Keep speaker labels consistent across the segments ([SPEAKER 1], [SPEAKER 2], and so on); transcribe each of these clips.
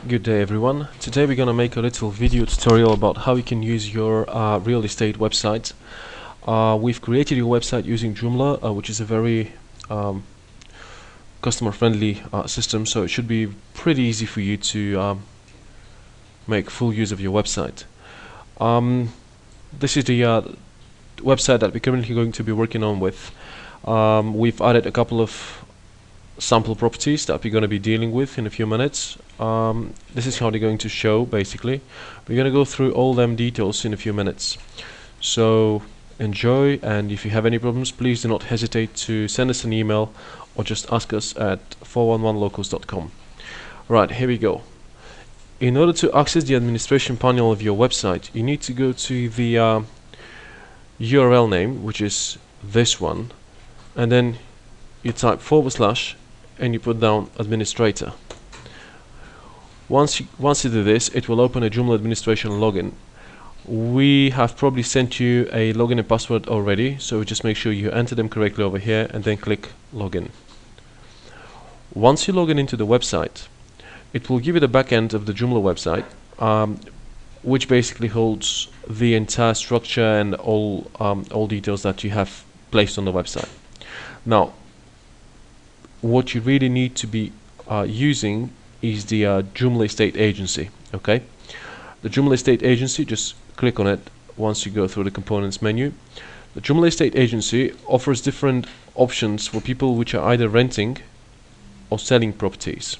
[SPEAKER 1] Good day everyone. Today we're gonna make a little video tutorial about how you can use your real estate website. We've created your website using Joomla, which is a very customer friendly system, so it should be pretty easy for you to make full use of your website. This is the website that we're currently going to be working on with. We've added a couple of sample properties that we're going to be dealing with in a few minutes. This is how they're going to show. Basically we're going to go through all them details in a few minutes, so enjoy, and if you have any problems, please do not hesitate to send us an email or just ask us at 411locals.com. Right, here we go. In order to access the administration panel of your website, you need to go to the URL name, which is this one, and then you type / and you put down administrator. Once you do this, it will open a Joomla administration login. We have probably sent you a login and password already, so just make sure you enter them correctly over here and then click login. Once you log in into the website, it will give you the back end of the Joomla website, which basically holds the entire structure and all details that you have placed on the website. Now, what you really need to be using is the Joomla Estate Agency. Okay, the Joomla Estate Agency, just click on it once you go through the components menu. The Joomla Estate Agency offers different options for people which are either renting or selling properties.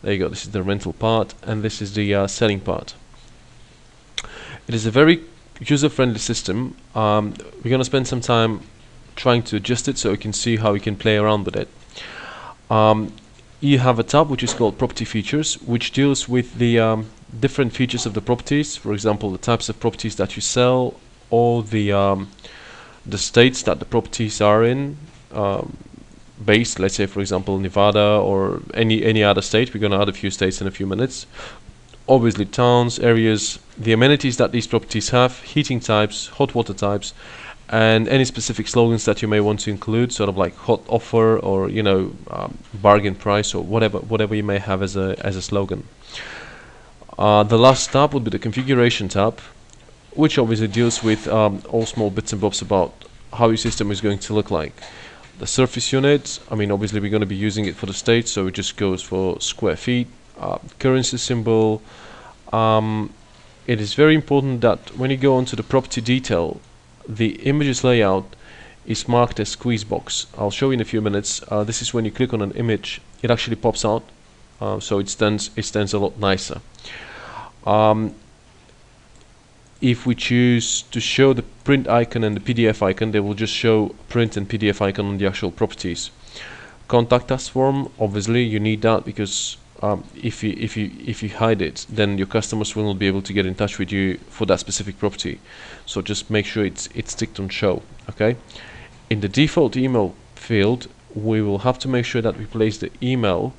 [SPEAKER 1] There you go, this is the rental part and this is the selling part. It is a very user-friendly system. We're going to spend some time trying to adjust it so you can see how you can play around with it. You have a tab which is called Property Features, which deals with the different features of the properties. For example, the types of properties that you sell, or the states that the properties are in, based, let's say for example Nevada or any other state. We're going to add a few states in a few minutes. Obviously towns, areas, the amenities that these properties have, heating types, hot water types, and any specific slogans that you may want to include, sort of like hot offer or bargain price or whatever you may have as a slogan. The last tab would be the configuration tab, which obviously deals with all small bits and bobs about how your system is going to look like. The surface unit, I mean obviously we're going to be using it for the state, so it just goes for square feet. Currency symbol. It is very important that when you go onto the property detail, the images layout is marked as squeeze box. I'll show you in a few minutes. This is when you click on an image, it actually pops out, so it stands a lot nicer. If we choose to show the print icon and the PDF icon, they will just show print and PDF icon on the actual properties. Contact us form, obviously you need that because if you hide it, then your customers will not be able to get in touch with you for that specific property. So just make sure it's ticked on show. Okay. In the default email field, we will have to make sure that we place the email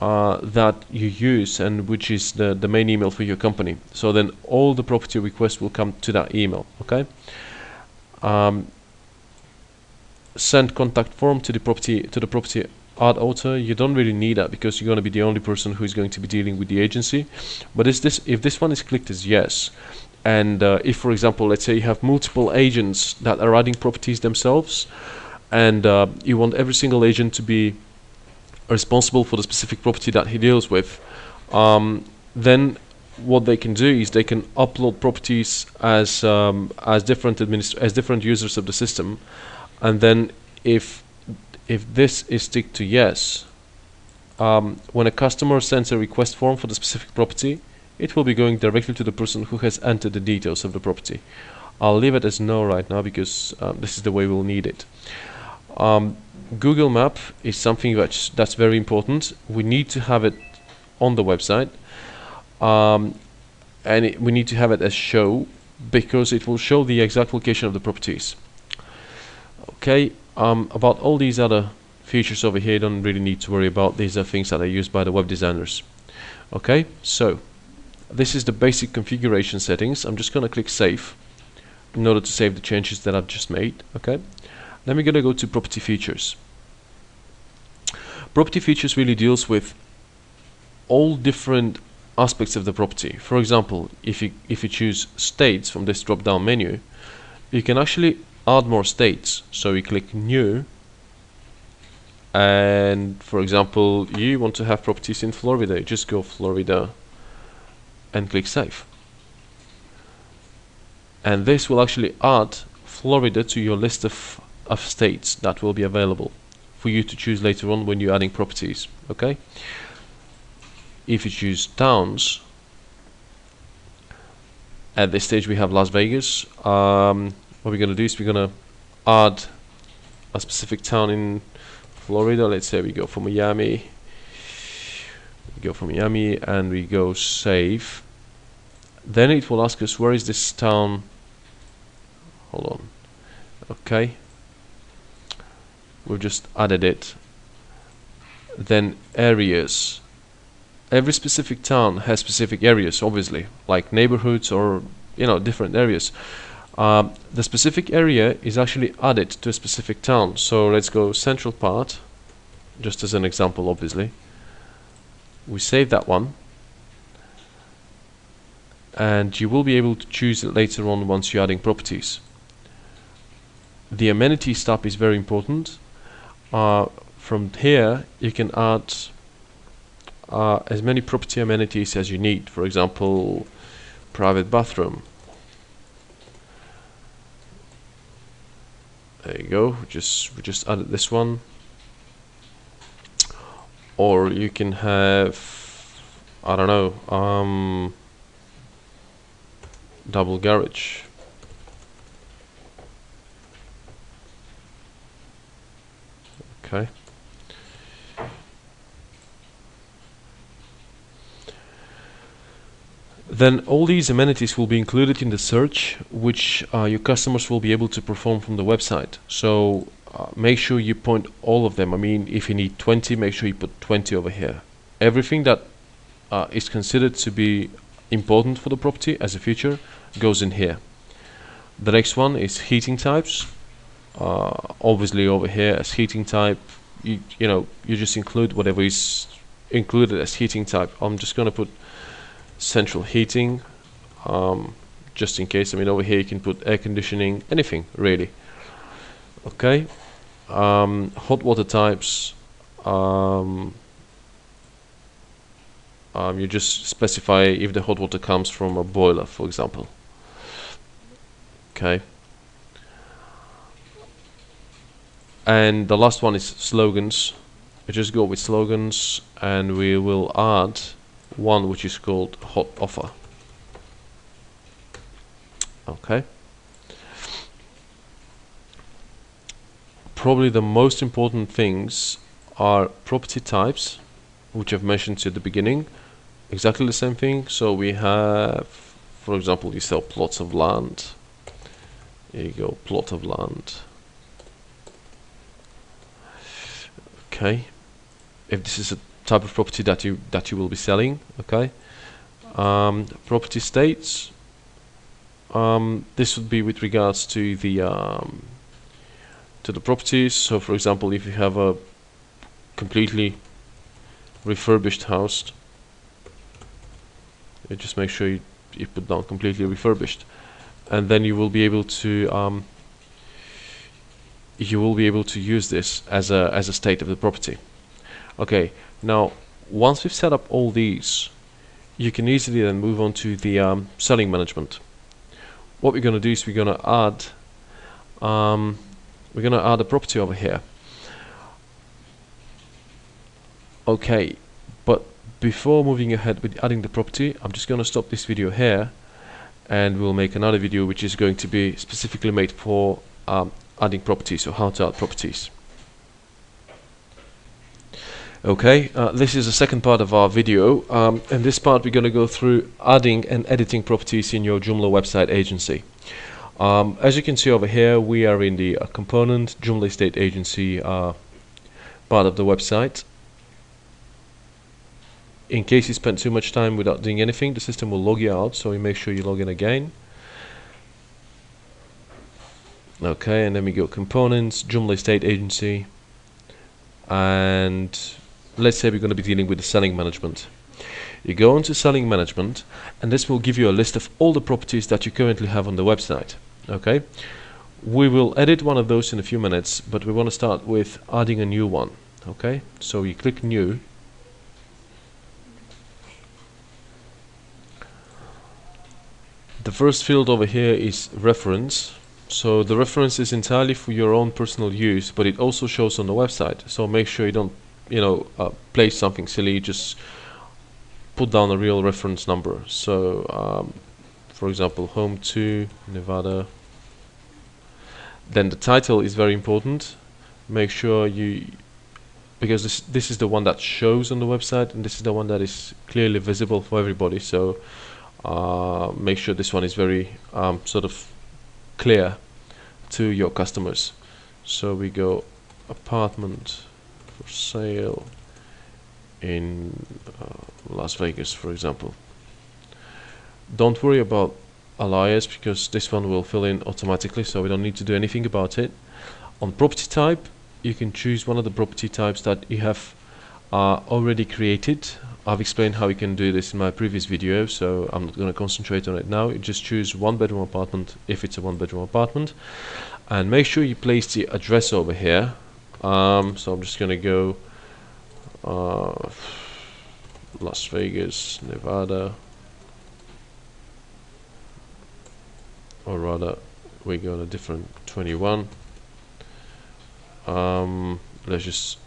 [SPEAKER 1] that you use, and which is the main email for your company. So then all the property requests will come to that email. Okay. Send contact form to the property ad author. You don't really need that because you're going to be the only person who is going to be dealing with the agency. But if this one is clicked as yes, and if for example let's say you have multiple agents that are adding properties themselves, and you want every single agent to be responsible for the specific property that he deals with, then what they can do is they can upload properties as different users of the system, and then if this is ticked to yes, when a customer sends a request form for the specific property, it will be going directly to the person who has entered the details of the property. I'll leave it as no right now because this is the way we'll need it. Google Map is something that's very important. We need to have it on the website, and we need to have it as show because it will show the exact location of the properties. Okay. About all these other features over here, you don't really need to worry about. These are things that are used by the web designers. Okay, so this is the basic configuration settings. I'm just going to click save in order to save the changes that I've just made. Okay, then we're going to go to property features. Property features really deals with all different aspects of the property. For example, if you choose states from this drop down menu, you can actually add more states. So you click new, and for example you want to have properties in Florida, you just go Florida and click save, and this will actually add Florida to your list of states that will be available for you to choose later on when you're adding properties. Okay, if you choose towns, at this stage we have Las Vegas. What we're going to do is we're going to add a specific town in Florida. Let's say we go for Miami. We go for Miami and we go save. Then it will ask us where is this town. Hold on. Okay, we've just added it. Then areas. Every specific town has specific areas, obviously, like neighborhoods or different areas. The specific area is actually added to a specific town. So let's go central part, just as an example. Obviously, we save that one, and you will be able to choose it later on once you're adding properties. The amenities tab is very important. From here you can add as many property amenities as you need. For example, private bathroom. There you go. We just added this one. Or you can have, I don't know, double garage. Okay. Then all these amenities will be included in the search, which your customers will be able to perform from the website. So make sure you point all of them. I mean, if you need 20, make sure you put 20 over here. Everything that is considered to be important for the property as a feature goes in here. The next one is heating types. Obviously over here as heating type, you just include whatever is included as heating type. I'm just going to put central heating, just in case. I mean, over here you can put air conditioning, anything really. Okay. Hot water types, you just specify if the hot water comes from a boiler, for example. Okay. And the last one is slogans. We just go with slogans, and we will add one which is called hot offer. Okay. Probably the most important things are property types, which I've mentioned at the beginning. Exactly the same thing. So we have, for example, you sell plots of land. Here you go, plot of land. Okay. If this is a type of property that you will be selling, okay. Property states. This would be with regards to the properties. So, for example, if you have a completely refurbished house, you just make sure you put down completely refurbished, and then you will be able to use this as a state of the property. Okay. Now, once we've set up all these, you can easily then move on to the selling management. What we're going to do is we're going to add a property over here. Okay, but before moving ahead with adding the property, I'm just going to stop this video here, and we'll make another video which is going to be specifically made for adding properties, or how to add properties. Okay, this is the second part of our video. In this part we're going to go through adding and editing properties in your Joomla website agency. As you can see over here, we are in the component Joomla Estate Agency part of the website. In case you spend too much time without doing anything, the system will log you out, so you make sure you log in again. Okay, and then we go components, Joomla Estate Agency, and let's say we're going to be dealing with the selling management. You go into selling management, and this will give you a list of all the properties that you currently have on the website. Okay, we will edit one of those in a few minutes, but we want to start with adding a new one. Okay, so you click new. The first field over here is reference. So the reference is entirely for your own personal use, but it also shows on the website. So make sure you don't, place something silly. Just put down a real reference number. So, for example, home to Nevada. Then the title is very important. Make sure because this is the one that shows on the website, and this is the one that is clearly visible for everybody. So make sure this one is very sort of clear to your customers. So we go apartment for sale in Las Vegas, for example. Don't worry about alias, because this one will fill in automatically, so we don't need to do anything about it. On property type, you can choose one of the property types that you have already created. I've explained how you can do this in my previous video, so I'm not going to concentrate on it now. You just choose 1-bedroom apartment if it's a 1-bedroom apartment, and make sure you place the address over here. So I'm just going to go Las Vegas, Nevada, or rather we go on a different 21. Let's just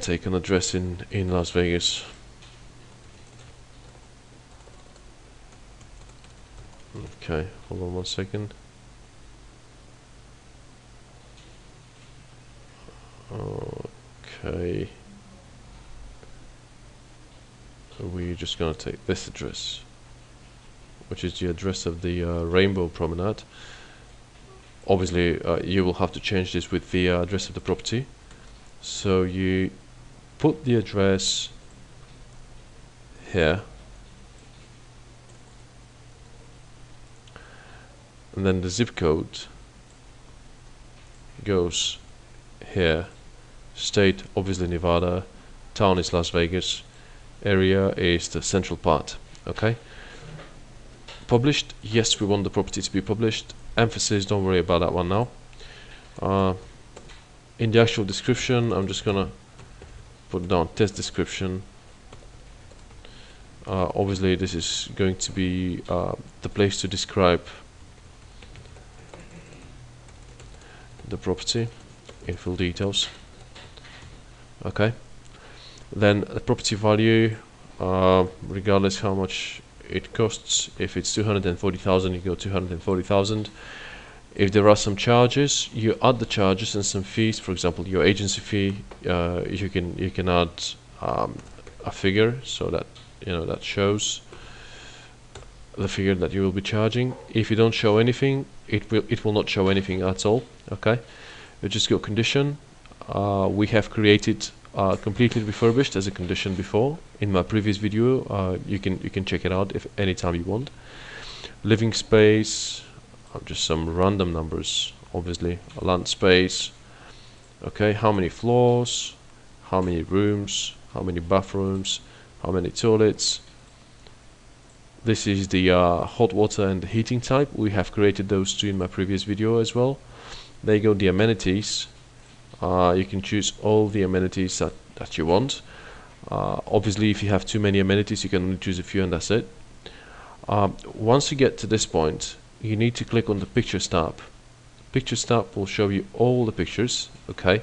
[SPEAKER 1] take an address in Las Vegas. Okay, hold on 1 second. Okay, so we're just gonna take this address, which is the address of the Rainbow Promenade. Obviously you will have to change this with the address of the property. So you put the address here, and then the zip code goes here. State, obviously Nevada. Town is Las Vegas. Area is the central part. Okay. Published. Yes, we want the property to be published. Emphasis, don't worry about that one now. In the actual description, I'm just gonna put down test description. Obviously this is going to be the place to describe the property in full details. Okay, then the property value, regardless how much it costs. If it's 240,000, you go 240,000. If there are some charges, you add the charges and some fees. For example, your agency fee, you can add a figure, so that that shows the figure that you will be charging. If you don't show anything, it will not show anything at all. Okay, you just go condition. We have created completely refurbished as a condition before in my previous video. You can check it out if anytime you want. Living space, just some random numbers, obviously. A land space. Okay, how many floors, how many rooms, how many bathrooms, how many toilets. This is the hot water and the heating type. We have created those two in my previous video as well. There you go, the amenities. You can choose all the amenities that you want. Obviously, if you have too many amenities, you can only choose a few, and that's it. Once you get to this point, you need to click on the Pictures tab. Pictures tab will show you all the pictures. Okay.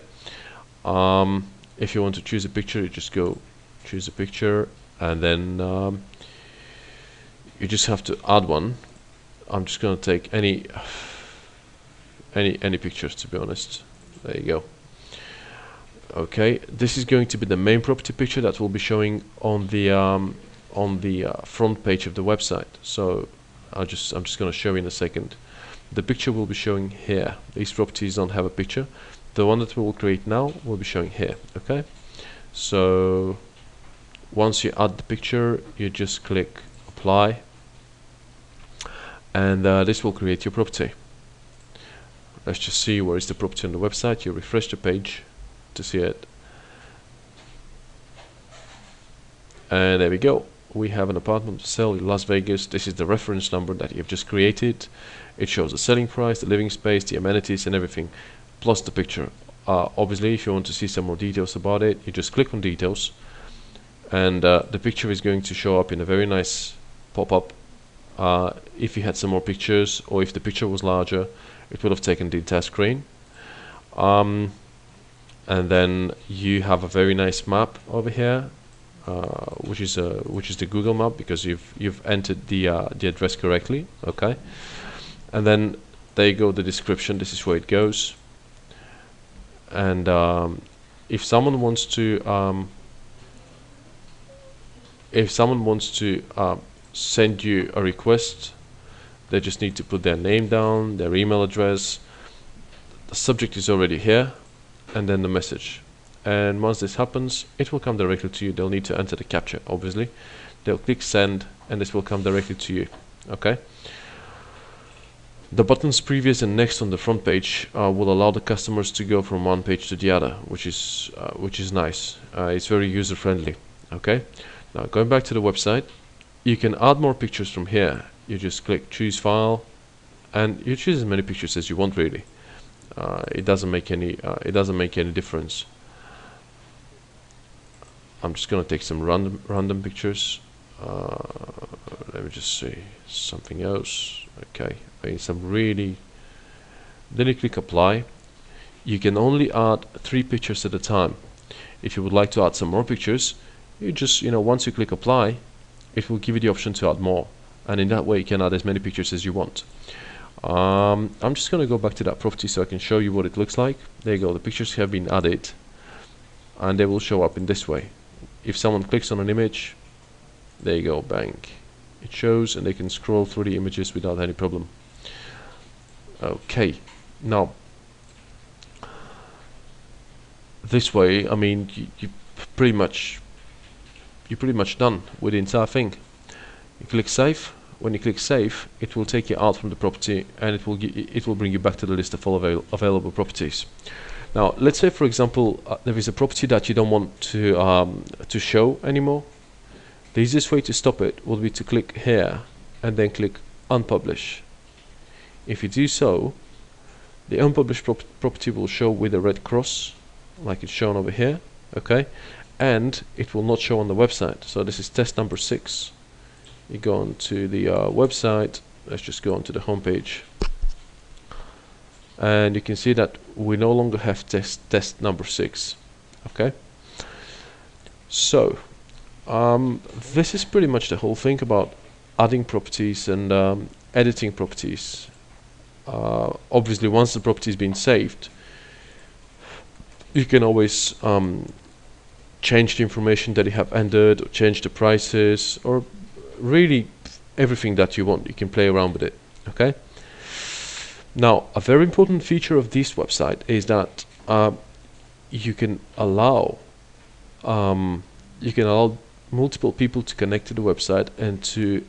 [SPEAKER 1] If you want to choose a picture, you just go choose a picture, and then you just have to add one. I'm just going to take any pictures, to be honest. There you go. Okay, this is going to be the main property picture that will be showing on the front page of the website. So I'm just going to show you in a second. The picture will be showing here. These properties don't have a picture. The one that we will create now will be showing here. Okay, so once you add the picture, you just click apply, and this will create your property. Let's just see where is the property on the website. You refresh the page to see it. And there we go. We have an apartment to sell in Las Vegas. This is the reference number that you've just created. It shows the selling price, the living space, the amenities and everything, plus the picture. Obviously, if you want to see some more details about it, you just click on details, and the picture is going to show up in a very nice pop-up. If you had some more pictures, or if the picture was larger, it would have taken the entire screen. And then you have a very nice map over here, which is the Google map, because you've entered the address correctly. Okay, and then there you go, the description. This is where it goes. And if someone wants to send you a request, they just need to put their name down, their email address. The subject is already here, and then the message. And once this happens, it will come directly to you. They'll need to enter the captcha, obviously. They'll click send, and this will come directly to you. Okay. The buttons previous and next on the front page will allow the customers to go from one page to the other, which is nice. It's very user friendly. Okay. Now going back to the website, you can add more pictures from here. You just click choose file, and you choose as many pictures as you want. Really, it doesn't make any difference. I'm just gonna take some random pictures. Let me just see something else. Okay, I need some really. Then you click apply. You can only add 3 pictures at a time. If you would like to add some more pictures, you just, once you click apply, it will give you the option to add more, and in that way you can add as many pictures as you want. I'm just going to go back to that property so I can show you what it looks like. There you go, the pictures have been added, and they will show up in this way. If someone clicks on an image, there you go, bang, it shows, and they can scroll through the images without any problem. Okay, now this way, I mean, you're pretty much done with the entire thing. You click save. When you click save, it will take you out from the property, and it will bring you back to the list of all available properties. Now, let's say, for example, there is a property that you don't want to show anymore. The easiest way to stop it will be to click here and then click unpublish. If you do so, the unpublished property will show with a red cross, like it's shown over here. Okay, and it will not show on the website. So this is test number 6. You go onto the website. Let's just go onto the home page, and you can see that we no longer have test number 6. Okay, so this is pretty much the whole thing about adding properties and editing properties. Obviously, once the property has been saved, you can always change the information that you have entered, or change the prices, or really everything that you want. You can play around with it. Okay. Now, a very important feature of this website is that you can allow multiple people to connect to the website and to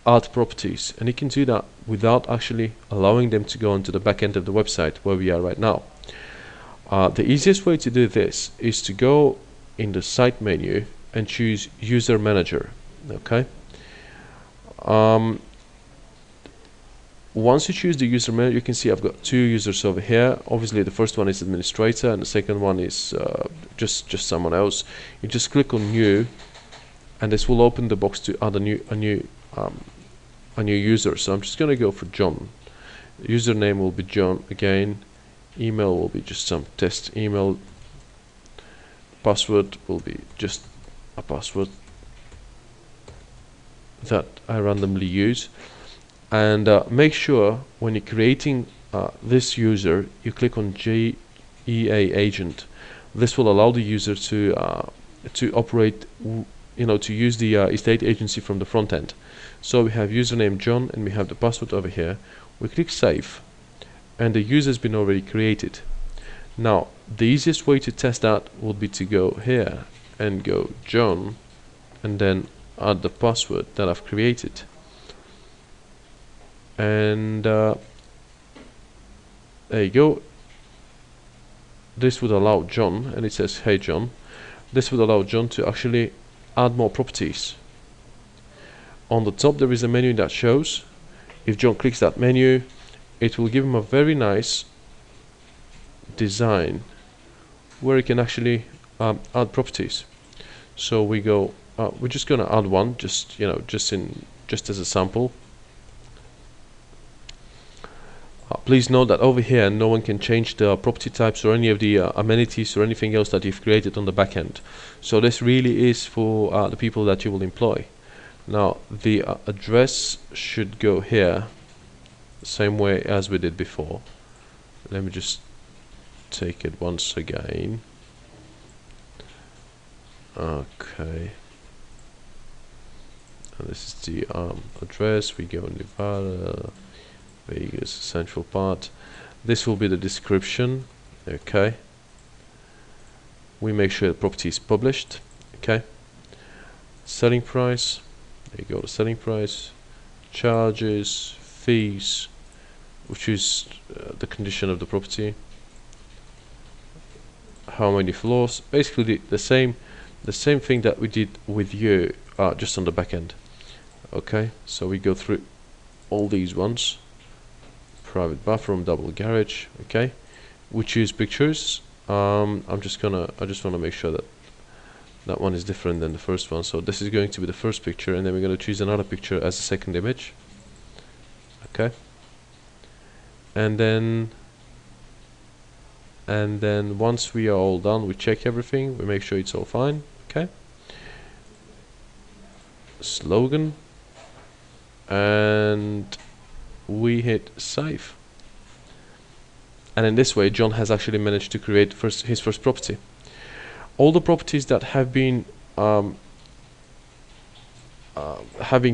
[SPEAKER 1] add properties, and you can do that without actually allowing them to go onto the back end of the website where we are right now. The easiest way to do this is to go in the site menu and choose user manager. Okay. Once you choose the user manager, you can see I've got 2 users over here. Obviously, the first one is administrator, and the second one is just someone else. You just click on new, and this will open the box to add a new user. So I'm just going to go for John. Username will be John again. Email will be just some test email. Password will be just a password that I randomly use. And make sure when you're creating this user, you click on GEA agent. This will allow the user to operate, to use the estate agency from the front end. So we have username John, and we have the password over here. We click save, and the user has been already created. Now, the easiest way to test that will be to go here and go John, and then add the password that I've created. And there you go. This would allow John, and it says hey John. This would allow John to actually add more properties. On the top there is a menu that shows. If John clicks that menu, it will give him a very nice design where he can actually add properties. So we go, we're just going to add one, just just as a sample. Please note that over here no one can change the property types or any of the amenities or anything else that you've created on the back end. So this really is for the people that you will employ. Now the address should go here, the same way as we did before. Let me just take it once again. Okay. And this is the address. We go in Nevada, Vegas, central part. This will be the description. Okay. We make sure the property is published. Okay. Selling price. There you go. The selling price, charges, fees, which is the condition of the property. How many floors? Basically the same thing that we did with you, just on the back end. Okay. So we go through all these ones. Private bathroom, double garage. Okay. We choose pictures. I just want to make sure that that one is different than the first one. So this is going to be the first picture, and then we're going to choose another picture as a second image. Okay. And then once we are all done, we check everything, we make sure it's all fine. Okay. Slogan, and we hit save. And in this way John has actually managed to create his first property. All the properties that have been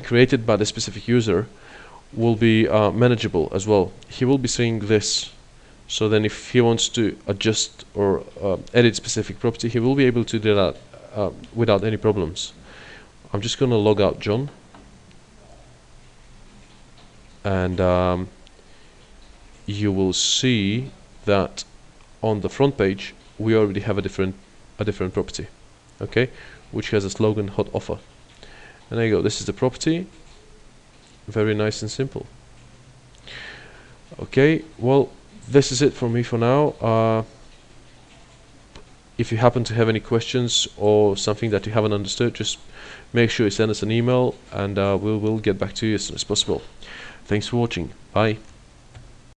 [SPEAKER 1] created by the specific user will be manageable as well. He will be seeing this, so then if he wants to adjust or edit specific property, he will be able to do that without any problems. I'm just going to log out John, and you will see that on the front page we already have a different property, okay, which has a slogan, hot offer. And there you go, this is the property. Very nice and simple. Okay, well, this is it from me for now. If you happen to have any questions or something that you haven't understood, just make sure you send us an email, and we will get back to you as soon as possible. Thanks for watching. Bye.